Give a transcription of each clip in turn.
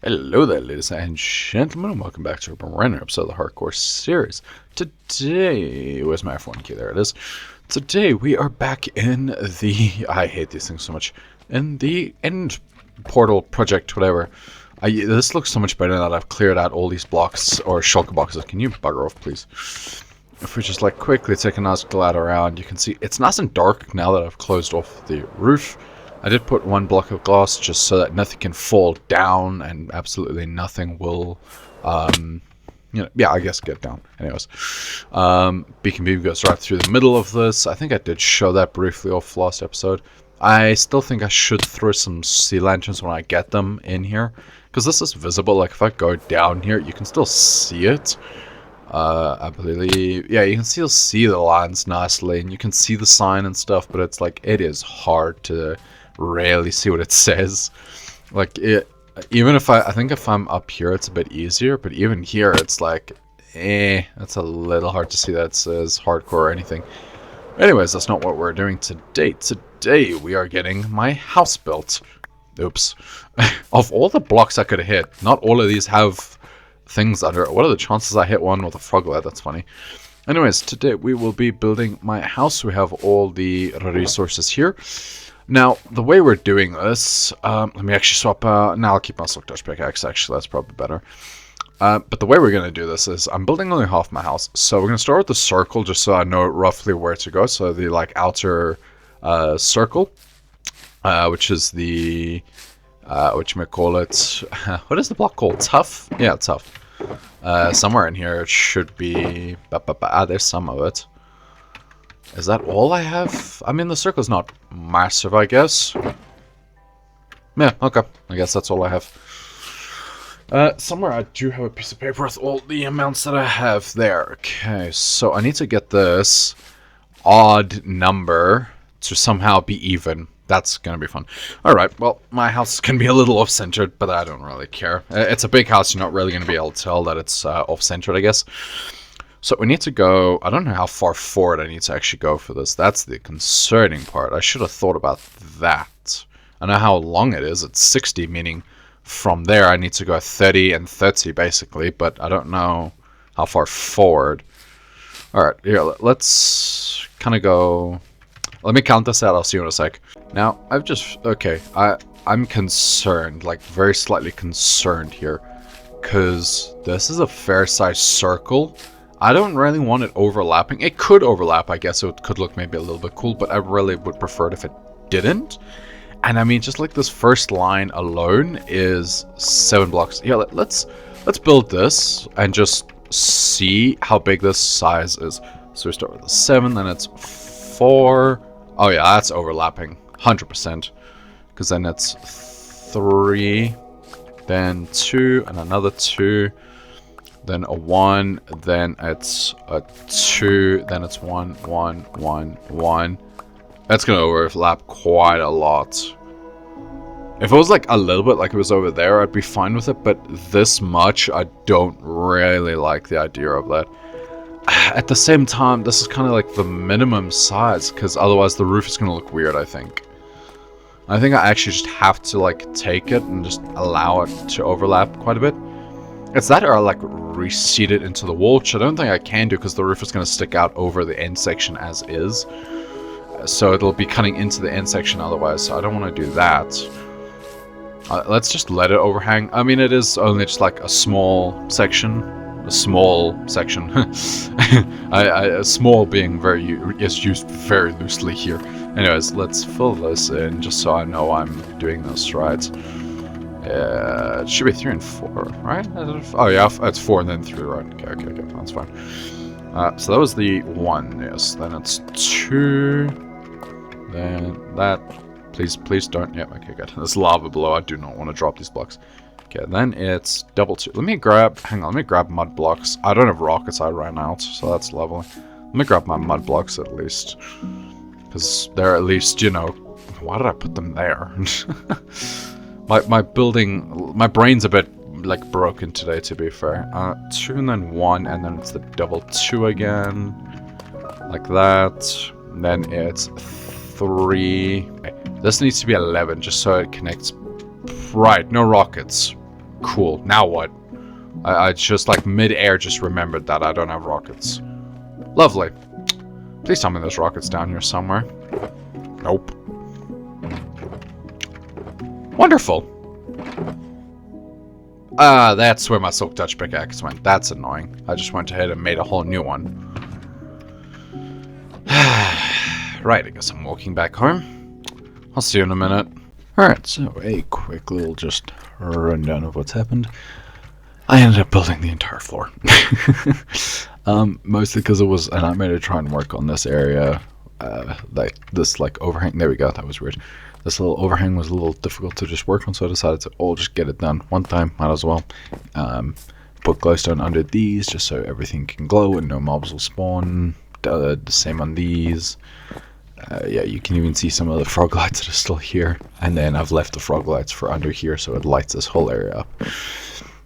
Hello there, ladies and gentlemen, and welcome back to a brand new episode of the Hardcore series. Today, where's my F1 key? There it is. Today, we are back in the, I hate these things so much, in the end portal project, whatever. This looks so much better now that I've cleared out all these blocks, or shulker boxes. Can you bugger off, please? If we just, like, quickly take a nice glide around, you can see it's nice and dark now that I've closed off the roof. I did put one block of glass just so that nothing can fall down and absolutely nothing will, I guess get down. Anyways, beacon beam goes right through the middle of this. I think I did show that briefly off last episode. I still think I should throw some sea lanterns when I get them in here, because this is visible. Like if I go down here, you can still see it. I believe, yeah, you can still see the lines nicely, and you can see the sign and stuff, but it's like, it is hard to rarely see what it says. Like even if I think if I'm up here it's a bit easier, but even here it's like it's a little hard to see that it says hardcore or anything. Anyways, that's not what we're doing today. Today we are getting my house built. Oops. Of all the blocks I could have hit, not all of these have things that are, what are the chances I hit one with a frog leg? That's funny. Anyways, today we will be building my house. We have all the resources here. Now, the way we're doing this, let me actually swap, now I'll keep my silk touch pickaxe, actually, that's probably better. But the way we're going to do this is, I'm building only half my house, so we're going to start with the circle, just so I know roughly where to go, so the, like, outer, circle, which is the, whatchamacallit, what is the block called? Tough? Yeah, tough. Somewhere in here it should be, there's some of it. Is that all I have? I mean, the circle's not massive, I guess. Yeah, okay. I guess that's all I have. Somewhere I do have a piece of paper with all the amounts that I have there. Okay, so I need to get this odd number to somehow be even. That's gonna be fun. Alright, well, my house can be a little off-centered, but I don't really care. It's a big house, you're not really gonna be able to tell that it's off-centered, I guess. So we need to go, I don't know how far forward I need to actually go for this. That's the concerning part. I should have thought about that. I know how long it is. It's 60, meaning from there I need to go 30 and 30 basically, but I don't know how far forward. Alright, here, let's kind of go, let me count this out, I'll see you in a sec. Now, I'm concerned, like very slightly concerned here, because this is a fair-sized circle. I don't really want it overlapping. It could overlap, I guess. It could look maybe a little bit cool, but I really would prefer it if it didn't. And I mean, just like this first line alone is 7 blocks. Yeah, let's build this and just see how big this size is. So we start with a 7, then it's 4. Oh yeah, that's overlapping, 100%. Because then it's 3, then 2, and another 2. Then a 1, then it's a 2, then it's 1, 1, 1, 1. That's gonna overlap quite a lot. If it was like a little bit like it was over there, I'd be fine with it, but this much, I don't really like the idea of that. At the same time, this is kind of like the minimum size, because otherwise the roof is gonna look weird, I think. I think I actually just have to like take it and just allow it to overlap quite a bit. It's that or I like reseat it into the wall, which I don't think I can do because the roof is going to stick out over the end section as is. So it'll be cutting into the end section otherwise, so I don't want to do that. Let's just let it overhang. I mean, it is only just like a small section. A small section. Small being is used very loosely here. Anyways, let's fill this in just so I know I'm doing this right. It should be 3 and 4, right? Oh yeah, it's 4 and then 3, right? Okay, that's fine. So that was the 1, yes. Then it's 2. Then that. Please don't. Yeah, okay, good. There's lava below. I do not want to drop these blocks. Okay, then it's double 2. Let me grab mud blocks. I don't have rockets, I ran out, so that's lovely. Let me grab my mud blocks at least. Because they're at least, you know, why did I put them there? My brain's a bit like broken today, to be fair. 2 and then 1, and then it's the double 2 again, like that. And then it's 3. Okay. This needs to be 11, just so it connects. Right, no rockets. Cool. Now what? I just like mid-air just remembered that I don't have rockets. Lovely. Please tell me there's rockets down here somewhere. Nope. Wonderful. That's where my Silk Touch pickaxe went. That's annoying. I just went ahead and made a whole new one. Right, I guess I'm walking back home. I'll see you in a minute. Alright, so a quick little just rundown of what's happened. I ended up building the entire floor. Mostly because it was a nightmare to try and work on this area. Like this overhang. There we go, that was weird. This little overhang was a little difficult to just work on, so I decided to just get it done one time, might as well. Put glowstone under these just so everything can glow and no mobs will spawn. The same on these. Yeah, you can even see some of the frog lights that are still here. And then I've left the frog lights for under here so it lights this whole area up.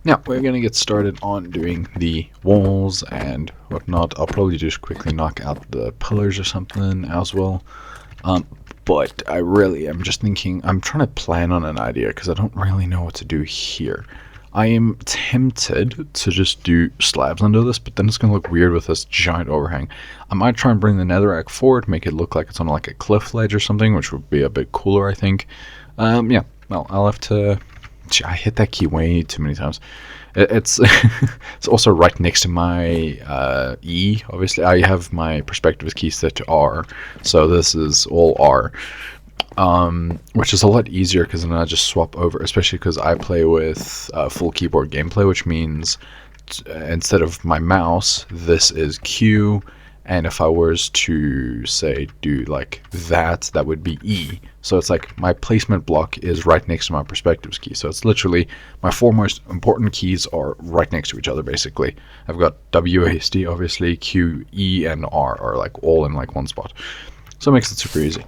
Now, we're going to get started on doing the walls and whatnot. I'll probably just quickly knock out the pillars or something as well. But I really am just thinking, I'm trying to plan on an idea because I don't really know what to do here. I am tempted to just do slabs under this, but then it's going to look weird with this giant overhang. I might try and bring the netherrack forward, make it look like it's on like a cliff ledge or something, which would be a bit cooler, I think. Yeah, well, I'll have to... I hit that key way too many times. It's it's also right next to my E. Obviously, I have my perspective key set to R, so this is all R. Which is a lot easier because then I just swap over, especially because I play with full keyboard gameplay, which means instead of my mouse, this is Q, and if I was to say do like that would be E. So it's like my placement block is right next to my perspectives key. So it's literally my four most important keys are right next to each other basically. I've got WASD obviously, Q, E, and R are like all in like one spot. So it makes it super easy.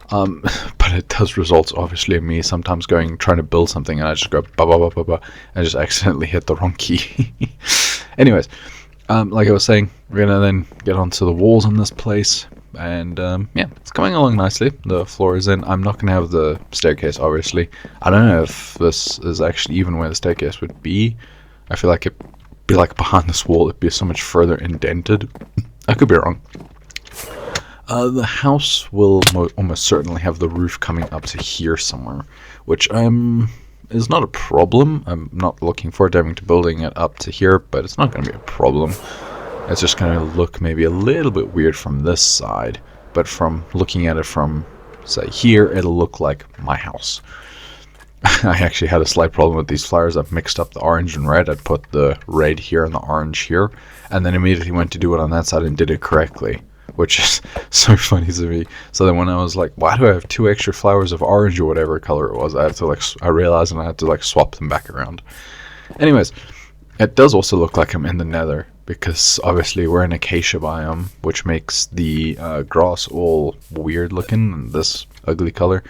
But it does result obviously in me sometimes trying to build something and I just go ba ba ba ba ba and just accidentally hit the wrong key. Anyways, like I was saying, we're gonna then get onto the walls in this place, and yeah, it's coming along nicely. The floor is in. I'm not gonna have the staircase obviously. I don't know if this is actually even where the staircase would be. I feel like it'd be like behind this wall, it'd be so much further indented. I could be wrong. The house will almost certainly have the roof coming up to here somewhere, which is not a problem. I'm not looking forward to having to building it up to here, but it's not going to be a problem. It's just going to look maybe a little bit weird from this side, but from looking at it from, say, here, it'll look like my house. I actually had a slight problem with these flowers. I've mixed up the orange and red. I'd put the red here and the orange here, and then immediately went to do it on that side and did it correctly, which is so funny to me. So then when I was like, why do I have 2 extra flowers of orange or whatever color it was, I realized and I had to like swap them back around. Anyways, it does also look like I'm in the nether because obviously we're in acacia biome, which makes the grass all weird looking and this ugly color.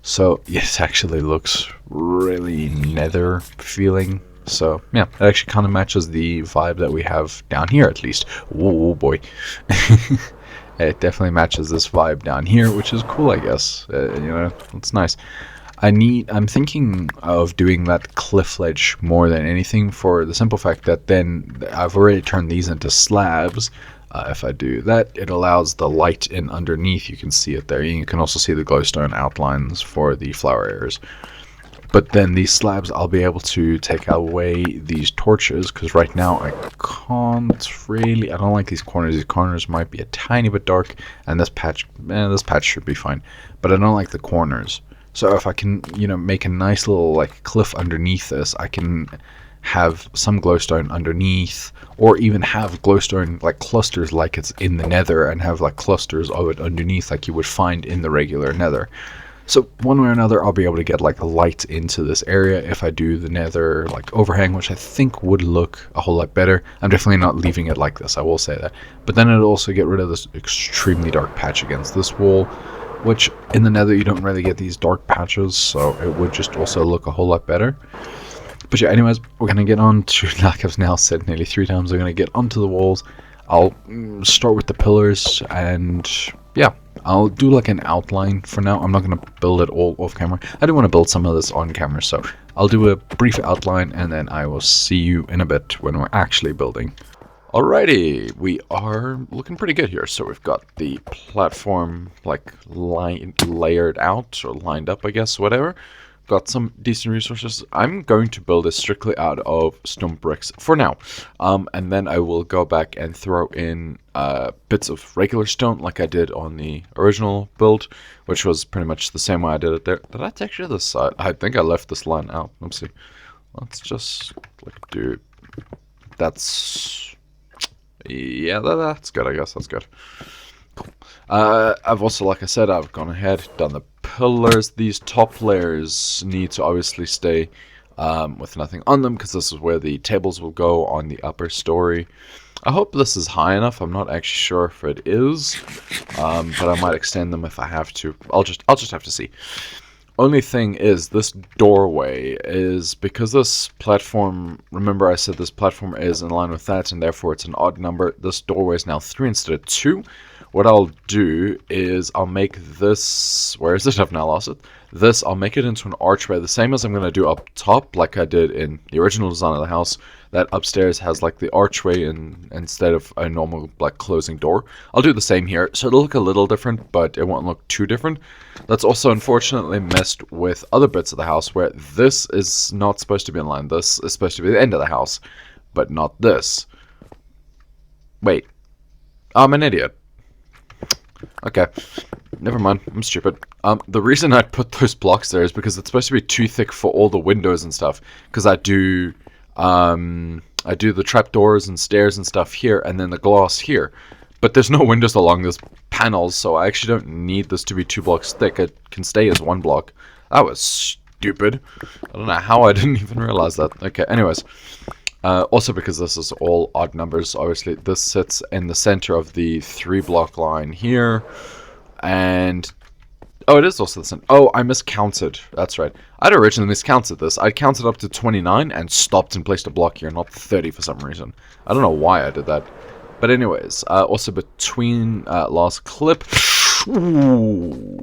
So it actually looks really nether feeling. So yeah, it actually kind of matches the vibe that we have down here at least. Whoa boy. It definitely matches this vibe down here, which is cool, I guess. You know, it's nice. I'm thinking of doing that cliff ledge more than anything for the simple fact that then I've already turned these into slabs. If I do that, it allows the light in underneath. You can see it there. You can also see the glowstone outlines for the flower areas. But then these slabs, I'll be able to take away these torches, because right now I can't really, I don't like these corners. These corners might be a tiny bit dark, and this patch should be fine. But I don't like the corners. So if I can, you know, make a nice little like cliff underneath this, I can have some glowstone underneath, or even have glowstone like clusters like it's in the nether, and have like clusters of it underneath like you would find in the regular nether. So one way or another, I'll be able to get like a light into this area if I do the nether like overhang, which I think would look a whole lot better. I'm definitely not leaving it like this, I will say that. But then it'll also get rid of this extremely dark patch against this wall, which in the nether you don't really get these dark patches, so it would just also look a whole lot better. But yeah, anyways, we're going to get on to, like I've now said nearly 3 times, we're going to get onto the walls. I'll start with the pillars, and yeah, I'll do like an outline for now. I'm not going to build it all off camera. I do want to build some of this on camera, so I'll do a brief outline and then I will see you in a bit when we're actually building. Alrighty, we are looking pretty good here. So we've got the platform like layered out or lined up, I guess, whatever. Got some decent resources. I'm going to build this strictly out of stone bricks for now. And then I will go back and throw in bits of regular stone like I did on the original build, which was pretty much the same way I did it there. Did I texture this side? I think I left this line out. Let's see. Let's just like do... That's... Yeah, that's good, I guess. That's good. Cool. I've also, like I said, I've gone ahead, done the pillars. These top layers need to obviously stay with nothing on them because this is where the tables will go on the upper story. I hope this is high enough. I'm not actually sure if it is, but I might extend them if I have to. I'll just have to see. Only thing is, this doorway is, because this platform, remember I said this platform is in line with that, and therefore it's an odd number. This doorway is now 3 instead of 2. What I'll do is I'll make this, where is it? I've now lost it. This, I'll make it into an archway, the same as I'm going to do up top, like I did in the original design of the house. That upstairs has like the archway instead of a normal like closing door. I'll do the same here, so it'll look a little different, but it won't look too different. That's also unfortunately messed with other bits of the house where this is not supposed to be in line. This is supposed to be the end of the house, but not this. Wait, I'm an idiot. Okay, never mind, I'm stupid. The reason I put those blocks there is because it's supposed to be too thick for all the windows and stuff, because I do the trapdoors and stairs and stuff here, and then the glass here. But there's no windows along this panels, so I actually don't need this to be 2 blocks thick. It can stay as 1 block. That was stupid. I don't know how I didn't even realize that. Okay, anyways. Also because this is all odd numbers, obviously this sits in the center of the 3-block line here. And... oh, it is also the center. Oh, I miscounted. That's right. I'd originally miscounted this. I'd counted up to 29 and stopped and placed a block here, not 30 for some reason. I don't know why I did that. But anyways, also between last clip... Ooh.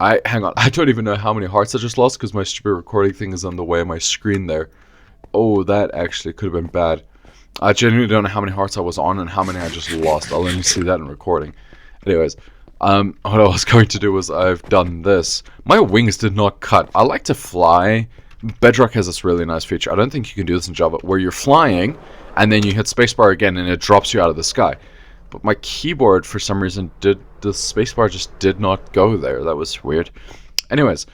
Hang on, I don't even know how many hearts I just lost because my stupid recording thing is on the way of my screen there. Oh, that actually could have been bad. I genuinely don't know how many hearts I was on and how many I just lost. I'll only see that in recording. Anyways, what I was going to do was I've done this. My wings did not cut. I like to fly. Bedrock has this really nice feature. I don't think you can do this in Java, where you're flying and then you hit spacebar again and it drops you out of the sky. But my keyboard, for some reason, the spacebar just did not go there. That was weird. Anyways,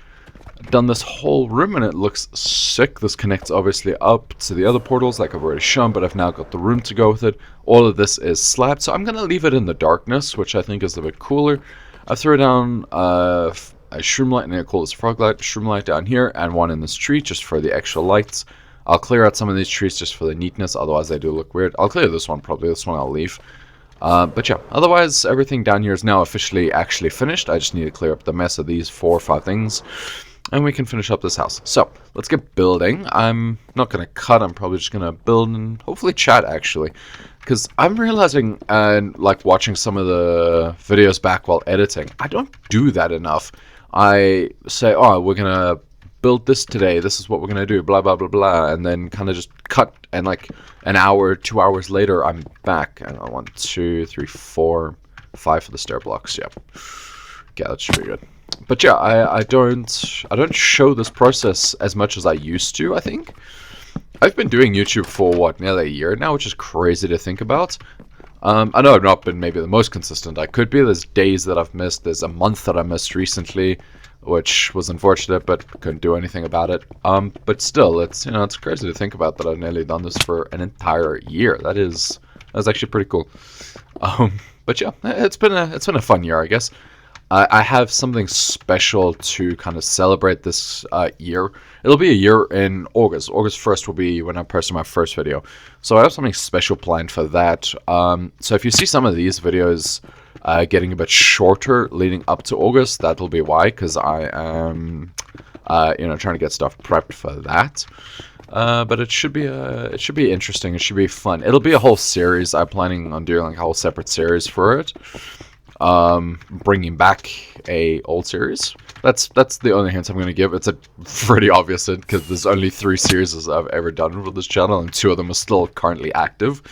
I've done this whole room and it looks sick. This connects obviously up to the other portals like I've already shown, but I've now got the room to go with it. All of this is slabbed, so I'm going to leave it in the darkness, which I think is a bit cooler. I threw down a shroom light, and I call this frog light, shroom light down here, and one in this tree just for the extra lights. I'll clear out some of these trees just for the neatness, otherwise they do look weird. I'll clear this one probably, this one I'll leave. But yeah, otherwise everything down here is now officially actually finished. I just need to clear up the mess of these 4 or 5 things, and we can finish up this house. So, let's get building. I'm not going to cut, I'm probably just going to build and hopefully chat actually. Because I'm realizing, and like watching some of the videos back while editing, I don't do that enough. I say, oh, we're going to build this today, this is what we're going to do, blah, blah, blah, blah, and then kind of just cut, and like an hour, 2 hours later, I'm back. And 1, 2, 3, 4, 5 for the stair blocks, yeah. Yeah, that should be good. But yeah, I don't show this process as much as I used to, I think. I've been doing YouTube for, what, nearly a year now, which is crazy to think about. I know I've not been maybe the most consistent I could be. There's days that I've missed. There's a month that I missed recently, which was unfortunate, but couldn't do anything about it. But still, it's, you know, it's crazy to think about that I've nearly done this for an entire year. That's actually pretty cool. But yeah, it's been a fun year, I guess. I have something special to kind of celebrate this year. It'll be a year in August. August 1st will be when I post my first video. So I have something special planned for that. So if you see some of these videos getting a bit shorter leading up to August, that'll be why, because I am trying to get stuff prepped for that. But it should be interesting. It should be fun. It'll be a whole series. I'm planning on doing like a whole separate series for it. bringing back a old series. That's the only hint I'm going to give. It's a pretty obvious hint because there's only 3 series I've ever done with this channel, and 2 of them are still currently active.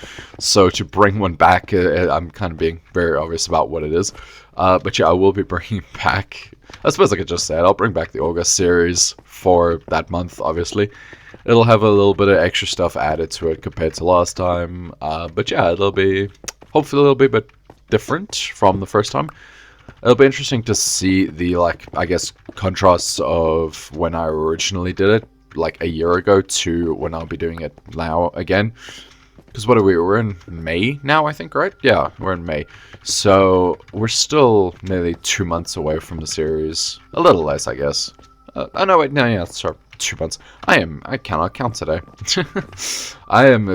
So to bring one back, I'm kind of being very obvious about what it is. But yeah, I will be bringing back, I suppose I could just say it, I'll bring back the August series for that month, obviously. It'll have a little bit of extra stuff added to it compared to last time. But yeah, it'll be, hopefully it'll be a bit different from the first time. It'll be interesting to see the, like, I guess, contrasts of when I originally did it, like a year ago, to when I'll be doing it now again. Because what are we? We're in May now, I think, right? Yeah, we're in May. So we're still nearly 2 months away from the series. A little less, I guess. Oh, no, wait, no, yeah, sorry. 2 months. I cannot count today. I am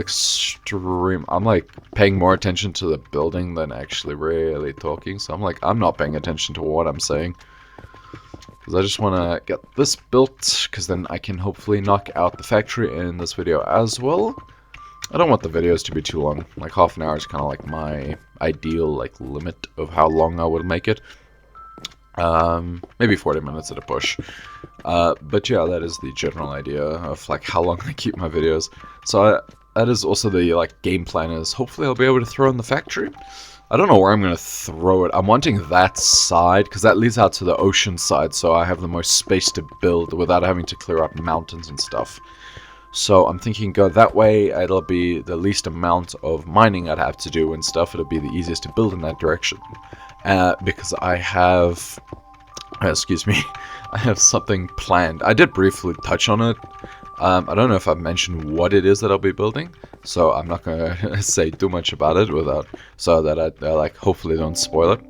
I'm like paying more attention to the building than actually really talking. So I'm like, I'm not paying attention to what I'm saying. Because I just want to get this built, because then I can hopefully knock out the factory in this video as well. I don't want the videos to be too long. Like half an hour is kind of like my ideal like limit of how long I would make it. Maybe 40 minutes at a push. But yeah, that is the general idea of like how long I keep my videos. So that is also the like game plan, is hopefully I'll be able to throw in the factory. I don't know where I'm going to throw it. I'm wanting that side because that leads out to the ocean side, so I have the most space to build without having to clear up mountains and stuff. So I'm thinking go that way. It'll be the least amount of mining I'd have to do and stuff. It'll be the easiest to build in that direction. Because I have, excuse me, I have something planned. I did briefly touch on it. I don't know if I've mentioned what it is that I'll be building, so I'm not gonna say too much about it without, so that I like hopefully don't spoil it.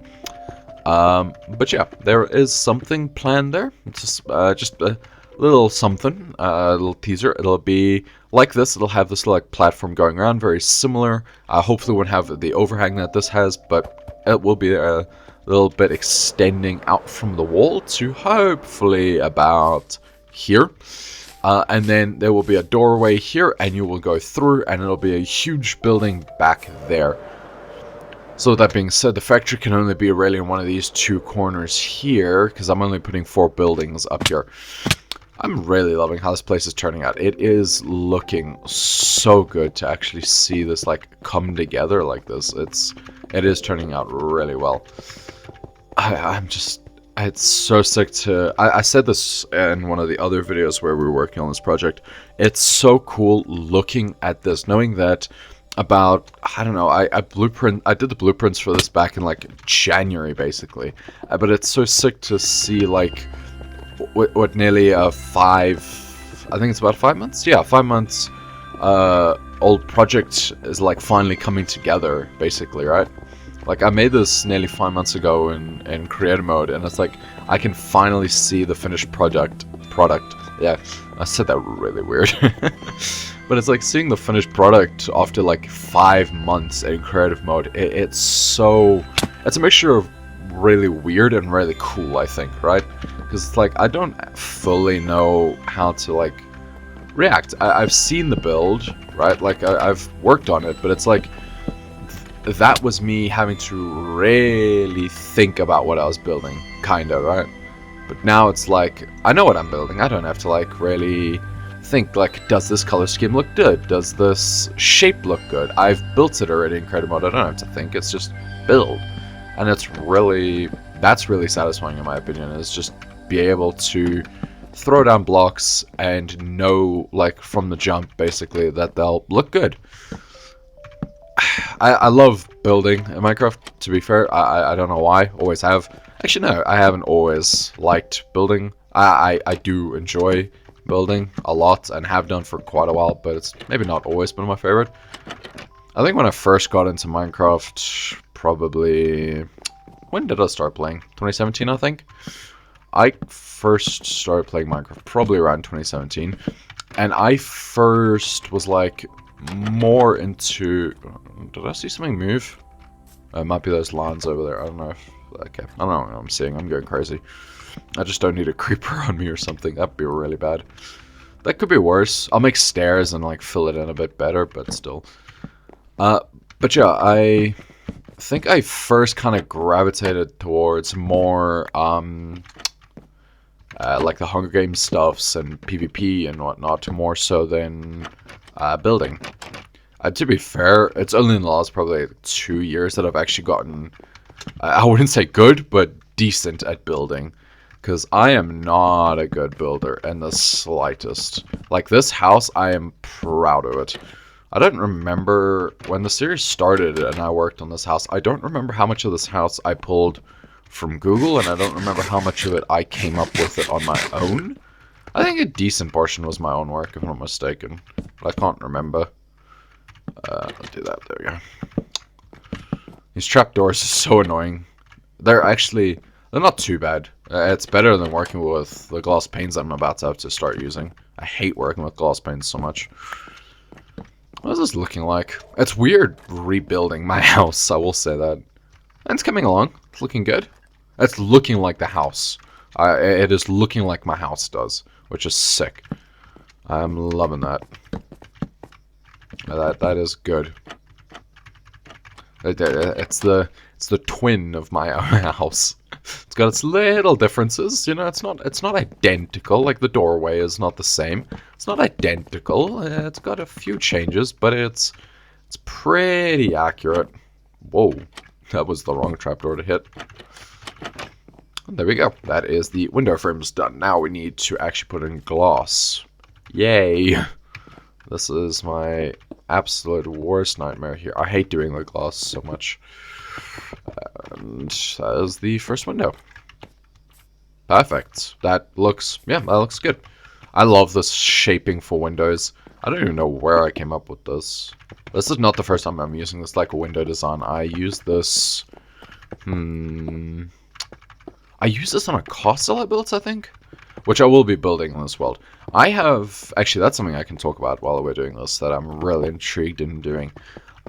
But yeah, there is something planned there. It's just a little something, a little teaser. It'll be like this. It'll have this like platform going around, very similar. Hopefully won't have the overhang that this has, but it will be a little bit extending out from the wall to hopefully about here. And then there will be a doorway here, and you will go through, and it'll be a huge building back there. So with that being said, the factory can only be really in one of these 2 corners here, because I'm only putting 4 buildings up here. I'm really loving how this place is turning out. It is looking so good to actually see this like come together like this. It is turning out really well. It's so sick to... I said this in one of the other videos where we were working on this project. It's so cool looking at this, knowing that about, I don't know, I did the blueprints for this back in like January basically. But it's so sick to see like what nearly I think it's about 5 months? Yeah, 5 months old project is like finally coming together basically, right? Like, I made this nearly 5 months ago in creator mode, and it's like, I can finally see the finished product. Yeah, I said that really weird. But it's like seeing the finished product after like 5 months in creative mode. It's a mixture of really weird and really cool, I think, right? Because it's like, I don't fully know how to like react. I've seen the build, right? Like, I've worked on it, but it's like, that was me having to really think about what I was building, kinda, right? But now it's like, I know what I'm building. I don't have to like really think like, does this color scheme look good? Does this shape look good? I've built it already in creative mode. I don't have to think. It's just build. And that's really satisfying in my opinion, is just be able to throw down blocks and know like from the jump basically that they'll look good. I love building in Minecraft, to be fair. I don't know why, always have. Actually, no, I haven't always liked building. I do enjoy building a lot and have done for quite a while, but it's maybe not always been my favorite. I think when I first got into Minecraft, probably... When did I start playing? 2017, I think? I first started playing Minecraft probably around 2017. And I first was like... more into... Did I see something move? It might be those lines over there. I don't know if... Okay, I don't know what I'm seeing. I'm going crazy. I just don't need a creeper on me or something. That'd be really bad. That could be worse. I'll make stairs and like fill it in a bit better, but still. But yeah, think I first kind of gravitated towards more like the Hunger Games stuffs and PvP and whatnot, more so than building. To be fair, it's only in the last probably 2 years that I've actually gotten, I wouldn't say good, but decent at building. Because I am not a good builder in the slightest. Like this house, I am proud of it. I don't remember when the series started and I worked on this house. I don't remember how much of this house I pulled from Google, and I don't remember how much of it I came up with it on my own. I think a decent portion was my own work, if I'm not mistaken. But I can't remember. I'll do that. There we go. These trapdoors are so annoying. They're not too bad. It's better than working with the glass panes I'm about to have to start using. I hate working with glass panes so much. What is this looking like? It's weird rebuilding my house, I will say that. And it's coming along. It's looking good. It's looking like the house. It is looking like my house does, which is sick. I'm loving that. That is good. It's the twin of my own house. It's got its little differences, you know. It's not identical. Like the doorway is not the same. It's not identical. It's got a few changes, but it's pretty accurate. Whoa, that was the wrong trapdoor to hit. And there we go. That is the window frames done. Now we need to actually put in glass. Yay! This is my absolute worst nightmare here. I hate doing the glass so much. And that is the first window. Perfect. That looks good. I love this shaping for windows. I don't even know where I came up with this. This is not the first time I'm using this like a window design. I use this... I use this on a castle I built, I think. Which I will be building in this world. I have... Actually, that's something I can talk about while we're doing this that I'm really intrigued in doing.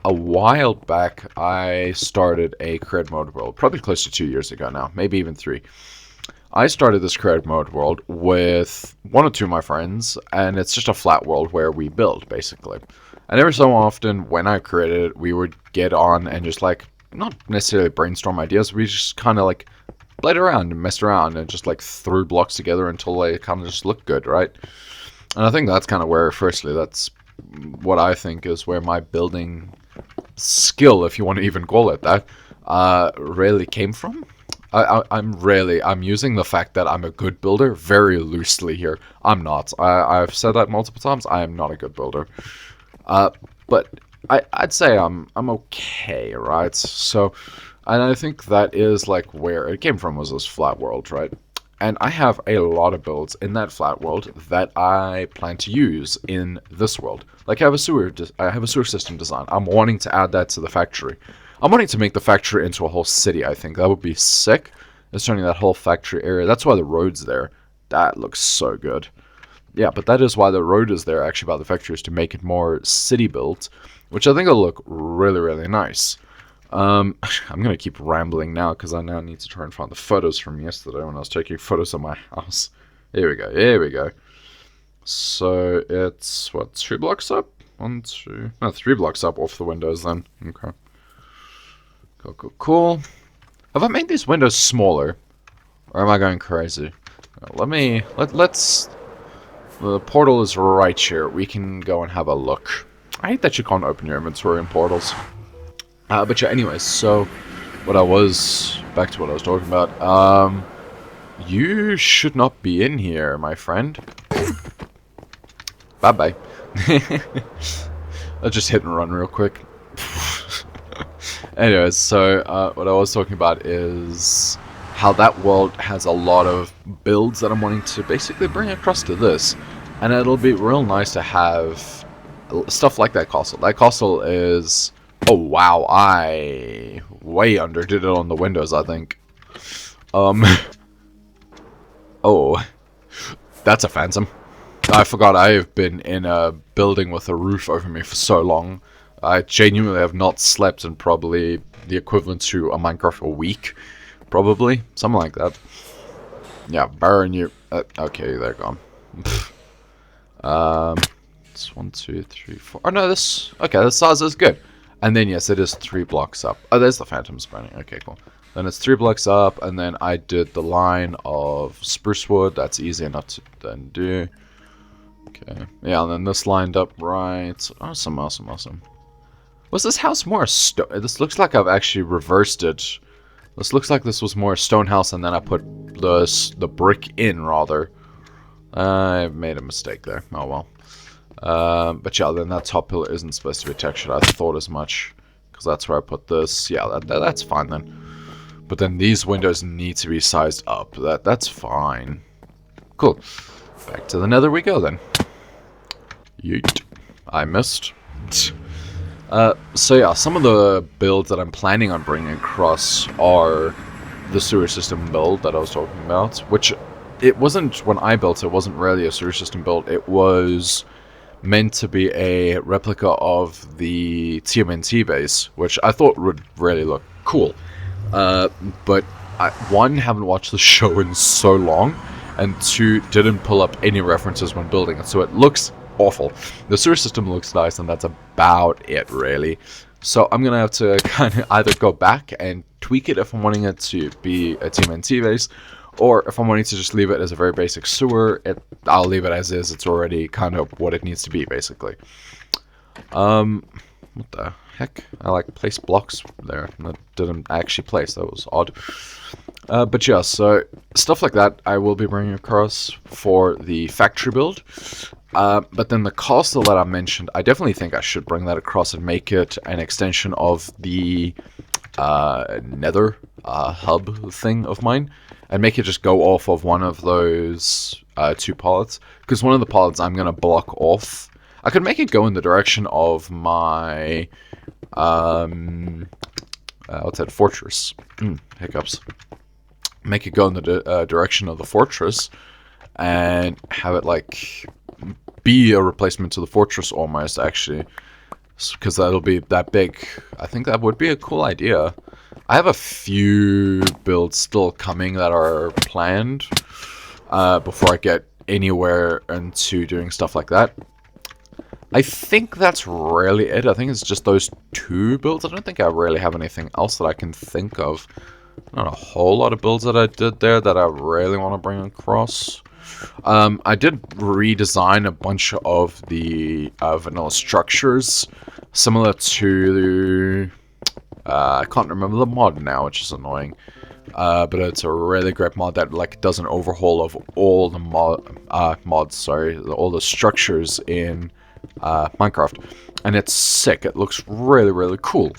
A while back, I started a creative mode world. Probably close to 2 years ago now. Maybe even 3. I started this creative mode world with 1 or 2 of my friends. And it's just a flat world where we build, basically. And every so often, when I created it, we would get on and just like... Not necessarily brainstorm ideas. We just kind of like... played around and messed around and just like threw blocks together until they kind of just looked good, right? And I think that's kind of where, firstly, that's what I think is where my building skill, if you want to even call it that, really came from. I'm using the fact that I'm a good builder very loosely here. I'm not. I've said that multiple times. I am not a good builder. But I'd say I'm okay, right? So... And I think that is like where it came from, was this flat world, right? And I have a lot of builds in that flat world that I plan to use in this world. Like I have a sewer system design. I'm wanting to add that to the factory. I'm wanting to make the factory into a whole city, I think. That would be sick. It's turning that whole factory area. That's why the road's there. That looks so good. Yeah, but that is why the road is there, actually, by the factory, is to make it more city built, which I think will look really, really nice. I'm going to keep rambling now because I now need to try and find the photos from yesterday when I was taking photos of my house. Here we go. Here we go. So it's, what, 2 blocks up? 1, 2... No, 3 blocks up off the windows then. Okay. Cool, cool, cool. Have I made these windows smaller? Or am I going crazy? Let's... The portal is right here. We can go and have a look. I hate that you can't open your inventory in portals. But yeah, anyways, so back to what I was talking about. You should not be in here, my friend. Bye-bye. I'll just hit and run real quick. Anyways, so what I was talking about is how that world has a lot of builds that I'm wanting to basically bring across to this. And it'll be real nice to have stuff like that castle. That castle is... Oh, wow, I way underdid it on the windows, I think. Oh, that's a phantom. I forgot I have been in a building with a roof over me for so long. I genuinely have not slept in probably the equivalent to a Minecraft a week. Probably, something like that. Yeah, burn you. Okay, they're gone. It's 1, 2, 3, 4. Oh, no, this... Okay, this size is good. And then, yes, it is 3 blocks up. Oh, there's the phantoms burning. Okay, cool. Then it's 3 blocks up, and then I did the line of spruce wood. That's easy enough to then do. Okay. Yeah, and then this lined up right. Awesome, awesome, awesome. Was this house more stone? This looks like I've actually reversed it. This looks like this was more a stone house, and then I put the brick in, rather. I made a mistake there. Oh, well. But yeah, then that top pillar isn't supposed to be textured. I thought as much, because that's where I put this. Yeah, that's fine then. But then these windows need to be sized up. That's fine. Cool. Back to the nether we go then. Yeet. I missed. So yeah, some of the builds that I'm planning on bringing across are the sewer system build that I was talking about. Which, it wasn't, when I built it, wasn't really a sewer system build. It was meant to be a replica of the TMNT base, which I thought would really look cool. But one, haven't watched the show in so long, and two, didn't pull up any references when building it, so it looks awful. The sewer system looks nice, and that's about it, really. So I'm gonna have to kind of either go back and tweak it if I'm wanting it to be a TMNT base, or if I'm wanting to just leave it as a very basic sewer, I'll leave it as is. It's already kind of what it needs to be, basically. What the heck? I like placed blocks there. That didn't actually place. That was odd. But yeah, so stuff like that I will be bringing across for the factory build. But then the castle that I mentioned, I definitely think I should bring that across and make it an extension of the nether hub thing of mine. And make it just go off of one of those 2 pallets. Because one of the pallets I'm going to block off. I could make it go in the direction of my, what's that, fortress. Hiccups. Make it go in the direction of the fortress. And have it, like, be a replacement to the fortress almost, actually. Because that'll be that big. I think that would be a cool idea. I have a few builds still coming that are planned before I get anywhere into doing stuff like that. I think that's really it. I think it's just those 2 builds. I don't think I really have anything else that I can think of. Not a whole lot of builds that I did there that I really want to bring across. I did redesign a bunch of the vanilla structures, similar to... I can't remember the mod now, which is annoying. But it's a really great mod that like does an overhaul of all the mods. Sorry, all the structures in Minecraft, and it's sick. It looks really, really cool.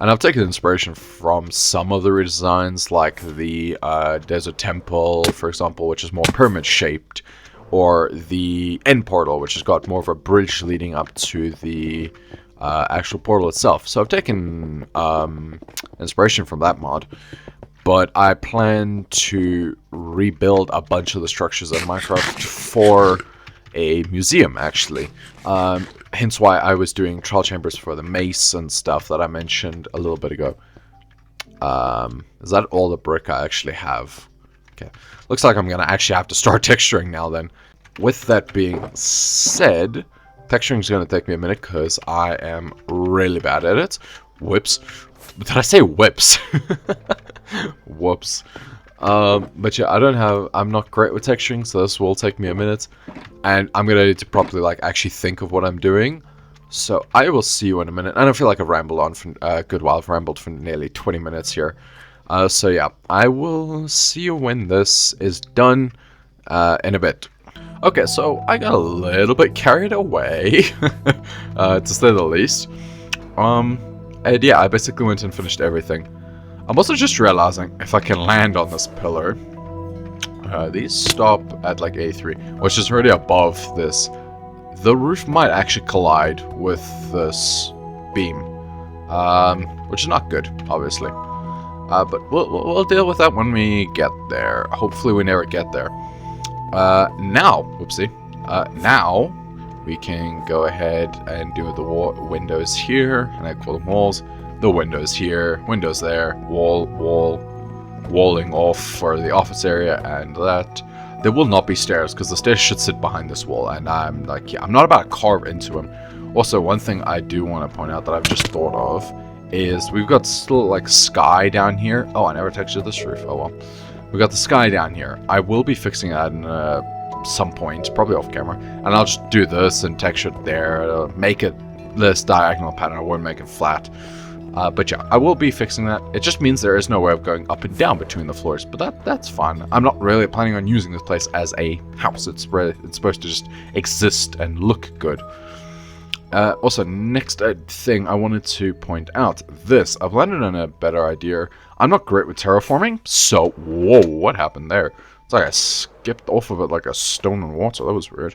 And I've taken inspiration from some of the redesigns, like the Desert Temple, for example, which is more pyramid-shaped, or the End Portal, which has got more of a bridge leading up to the actual portal itself. So I've taken inspiration from that mod, but I plan to rebuild a bunch of the structures in Minecraft for a museum, actually. Hence why I was doing trial chambers for the mace and stuff that I mentioned a little bit ago. Is that all the brick I actually have? Okay. Looks like I'm going to actually have to start texturing now then. With that being said, texturing is going to take me a minute because I am really bad at it. Whoops. Did I say whips? Whoops. But yeah, I'm not great with texturing, so this will take me a minute. And I'm gonna need to properly, like, actually think of what I'm doing. So I will see you in a minute. I don't feel like I've rambled on for a good while. I've rambled for nearly 20 minutes here. So yeah, I will see you when this is done in a bit. Okay, so I got a little bit carried away, to say the least. And yeah, I basically went and finished everything. I'm also just realizing if I can land on this pillar. These stop at like A3, which is already above this. The roof might actually collide with this beam, which is not good, obviously. But we'll deal with that when we get there. Hopefully we never get there. Now we can go ahead and do the windows here, and I call them walls. The windows here, windows there, walling off for the office area and that. there will not be stairs, because the stairs should sit behind this wall, and I'm like, yeah, I'm not about to carve into them. Also, one thing I do want to point out that I've just thought of is we've got still like sky down here. Oh, I never textured this roof. Oh well. We got the sky down here. I will be fixing that in some point, probably off camera, and I'll just do this and texture it there, make it this diagonal pattern. I won't make it flat. But yeah, I will be fixing that. It just means there is no way of going up and down between the floors, but that's fine. I'm not really planning on using this place as a house. It's supposed to just exist and look good. Also, next thing I wanted to point out, I've landed on a better idea. I'm not great with terraforming, so, whoa, what happened there? It's like I skipped off of it like a stone in water. That was weird.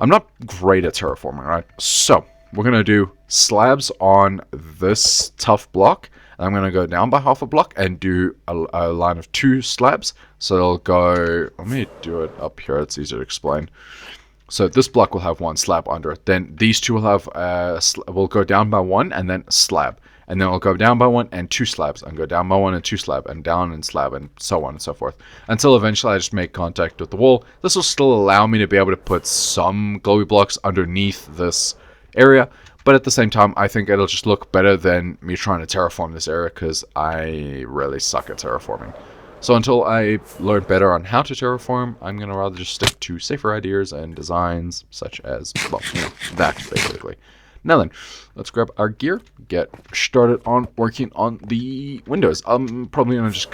I'm not great at terraforming, right? So, we're going to do slabs on this tough block. And I'm going to go down by half a block and do a line of 2 slabs. So it'll go, let me do it up here, it's easier to explain. So this block will have 1 slab under it. Then these 2 will have, will go down by 1 and then slab. And then it'll go down by 1 and 2 slabs, and go down by 1 and 2 slab, and down and slab, and so on and so forth. Until eventually I just make contact with the wall. This will still allow me to be able to put some glowy blocks underneath this area. But at the same time, I think it'll just look better than me trying to terraform this area, because I really suck at terraforming. So until I learn better on how to terraform, I'm going to rather just stick to safer ideas and designs, such as, well, you know, that, basically. Now then, let's grab our gear, get started on working on the windows. I'm probably going to just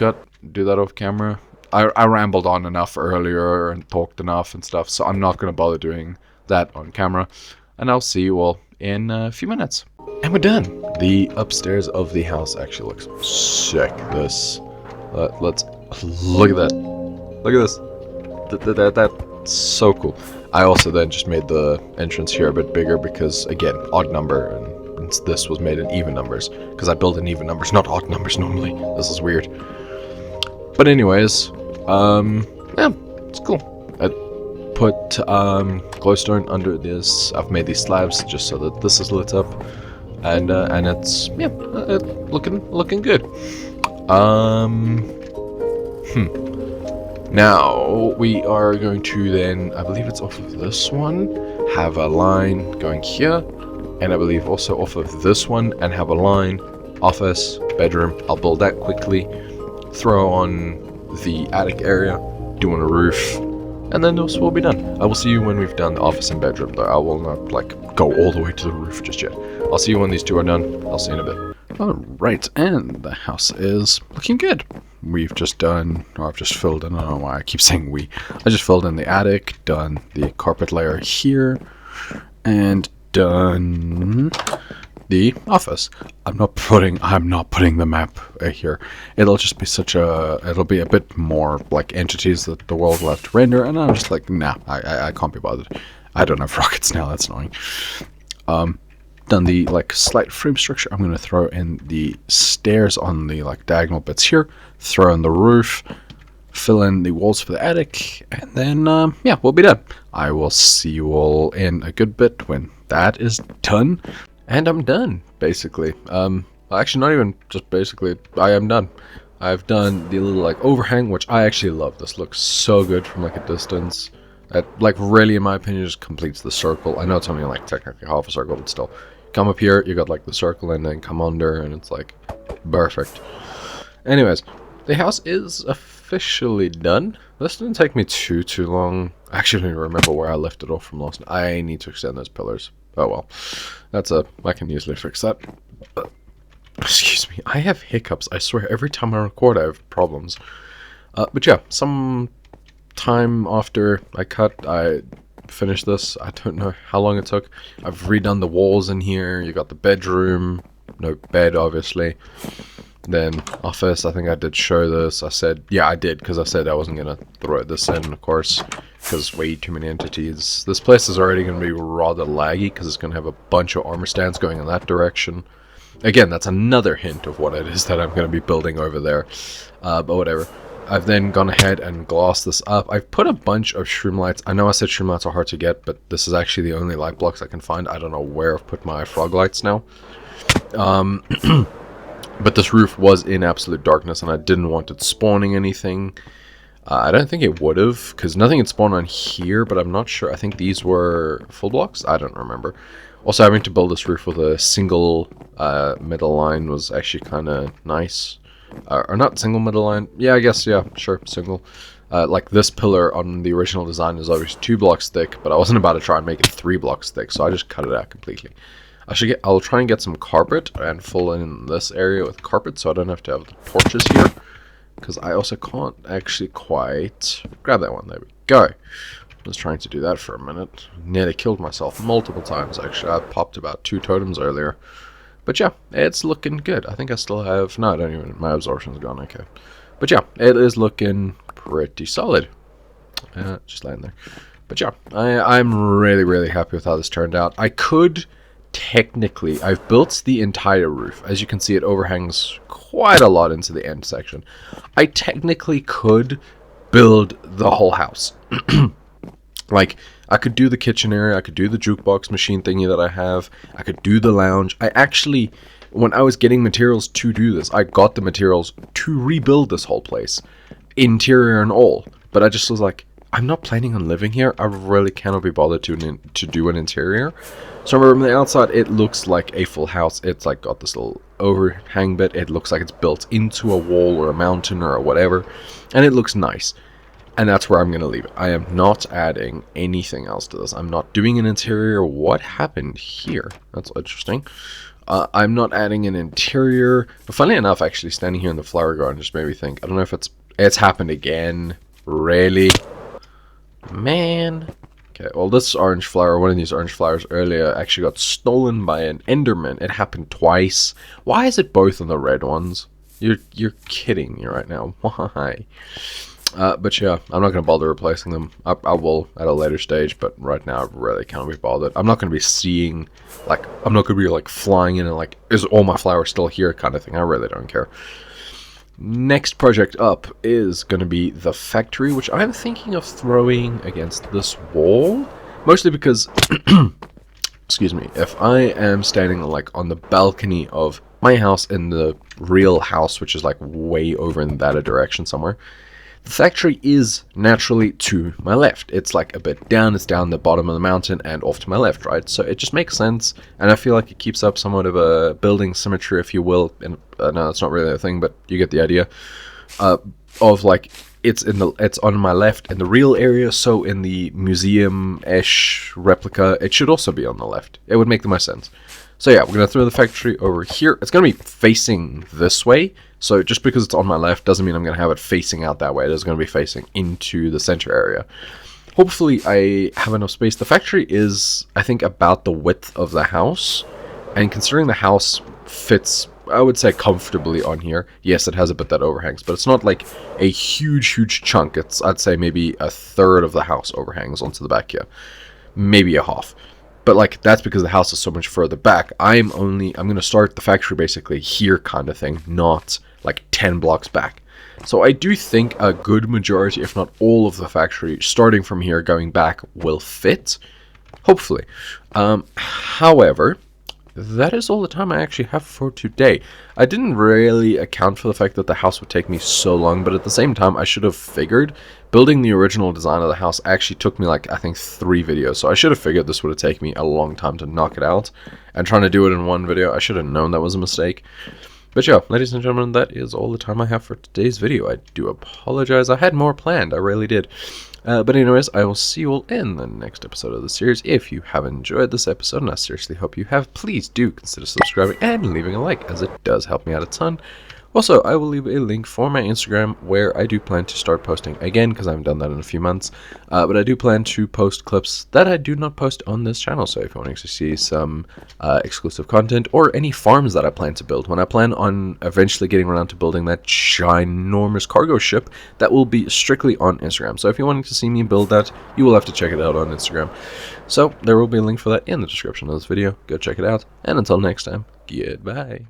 do that off camera. I rambled on enough earlier and talked enough and stuff, so I'm not going to bother doing that on camera. And I'll see you all in a few minutes. And we're done. The upstairs of the house actually looks sick. Let's look at that. Look at this. That's so cool. I also then just made the entrance here a bit bigger because, again, odd number, and this was made in even numbers, because I build in even numbers, not odd numbers normally. This is weird. But anyways, yeah, it's cool. I put glowstone under this. I've made these slabs just so that this is lit up, and it's, yeah, looking good. Now, we are going to then, I believe it's off of this one, have a line going here, and I believe also off of this one, and have a line, office, bedroom. I'll build that quickly, throw on the attic area, do on a roof, and then this will be done. I will see you when we've done the office and bedroom, though. I will not, like, go all the way to the roof just yet. I'll see you when these 2 are done. I'll see you in a bit. Alright, and the house is looking good. We've just done, or I've just filled in, I don't know why I keep saying we. I just filled in the attic, done the carpet layer here, and done the office. I'm not putting the map here. It'll just be it'll be a bit more like entities that the world will have to render, and I'm just like, nah, I can't be bothered. I don't have rockets now, that's annoying. Done the like slight frame structure. I'm going to throw in the stairs on the like diagonal bits here, throw in the roof, fill in the walls for the attic, and then yeah, we'll be done. I will see you all in a good bit when that is done. And I'm done, basically. Actually, not even just basically, I am done. I've done the little like overhang, which I actually love. This looks so good from like a distance. That, like, really, in my opinion, just completes the circle. I know it's only like technically half a circle, but still. Come up here, you got like the circle, and then come under, and it's like perfect. Anyways, the house is officially done. This didn't take me too long. I actually don't even remember where I left it off from last night. I need to extend those pillars. Oh well, I can easily fix that. Excuse me, I have hiccups. I swear, every time I record, I have problems. But yeah, some time after I finished this, I don't know how long it took. I've redone the walls in here. You got the bedroom, no bed obviously, then office. I think I did show this. I said, yeah, I did, because I said I wasn't gonna throw this in, of course, because way too many entities. This place is already gonna be rather laggy because it's gonna have a bunch of armor stands going in that direction. Again, that's another hint of what it is that I'm gonna be building over there, but whatever. I've then gone ahead and glossed this up. I've put a bunch of shroom lights. I know I said shroom lights are hard to get, but this is actually the only light blocks I can find. I don't know where I've put my frog lights now. But this roof was in absolute darkness, and I didn't want it spawning anything. I don't think it would have, because nothing had spawned on here, but I'm not sure. I think these were full blocks? I don't remember. Also, having to build this roof with a single middle line was actually kind of nice. Or not single middle line. Yeah, I guess, yeah, sure, single. Like this pillar on the original design is obviously 2 blocks thick, but I wasn't about to try and make it 3 blocks thick, so I just cut it out completely. I'll try and get some carpet and fill in this area with carpet so I don't have to have the porches here. Because I also can't actually quite grab that one. There we go. I was trying to do that for a minute. Nearly killed myself multiple times, actually. I popped about 2 totems earlier. But yeah, it's looking good. I think I still have... No, I don't even... My absorption's gone, okay. But yeah, it is looking pretty solid. Just laying there. But yeah, I'm really, really happy with how this turned out. I could... Technically, I've built the entire roof. As you can see, it overhangs quite a lot into the end section. I technically could build the whole house. Like, I could do the kitchen area, I could do the jukebox machine thingy that I have, I could do the lounge. I actually, when I was getting materials to do this, I got the materials to rebuild this whole place. Interior and all. But I just was like, I'm not planning on living here. I really cannot be bothered to do an interior. So from the outside, it looks like a full house. It's like got this little overhang bit. It looks like it's built into a wall or a mountain or whatever. And it looks nice. And that's where I'm going to leave it. I am not adding anything else to this. I'm not doing an interior. What happened here? That's interesting. I'm not adding an interior. But funnily enough, actually, standing here in the flower garden just made me think. I don't know if it's happened again. Really? Man. Okay, well, this orange flower, one of these orange flowers earlier, actually got stolen by an enderman. It happened twice. Why is it both on the red ones? You're kidding me right now. Why? But yeah, I'm not going to bother replacing them. I will at a later stage, but right now I really can't be bothered. I'm not going to be seeing, like, I'm not going to be, like, flying in and, like, is all my flowers still here kind of thing. I really don't care. Next project up is going to be the factory, which I'm thinking of throwing against this wall. Mostly because, excuse me, if I am standing, like, on the balcony of my house in the real house, which is, like, way over in that direction somewhere, the factory is naturally to my left. It's like a bit down, it's down the bottom of the mountain and off to my left, right? So it just makes sense, and I feel like it keeps up somewhat of a building symmetry, if you will. And no, it's not really a thing, but you get the idea. Of like, it's on my left in the real area, so in the museum-ish replica, it should also be on the left. It would make the most sense. So yeah, we're going to throw the factory over here. It's going to be facing this way. So just because it's on my left doesn't mean I'm going to have it facing out that way. It is going to be facing into the center area. Hopefully I have enough space. The factory is, I think, about the width of the house. And considering the house fits, I would say, comfortably on here. Yes, it has a bit that overhangs, but it's not like a huge chunk. It's, I'd say, maybe a third of the house overhangs onto the back here. Maybe a half. But, like, that's because the house is so much further back. I'm going to start the factory basically here kind of thing, not like 10 blocks back. So I do think a good majority, if not all of the factory, starting from here going back, will fit. Hopefully. However, that is all the time I actually have for today. I didn't really account for the fact that the house would take me so long, but at the same time, I should have figured building the original design of the house actually took me, like, I think 3 videos. So I should have figured this would have taken me a long time to knock it out. And trying to do it in one video, I should have known that was a mistake. But yeah, ladies and gentlemen, that is all the time I have for today's video. I do apologize. I had more planned. I really did. But anyways, I will see you all in the next episode of the series. If you have enjoyed this episode, and I seriously hope you have, please do consider subscribing and leaving a like, as it does help me out a ton. Also, I will leave a link for my Instagram, where I do plan to start posting again, because I haven't done that in a few months. But I do plan to post clips that I do not post on this channel. So if you want to see some exclusive content, or any farms that I plan to build, when I plan on eventually getting around to building that ginormous cargo ship, that will be strictly on Instagram. So if you're wanting to see me build that, you will have to check it out on Instagram. So there will be a link for that in the description of this video. Go check it out. And until next time, goodbye.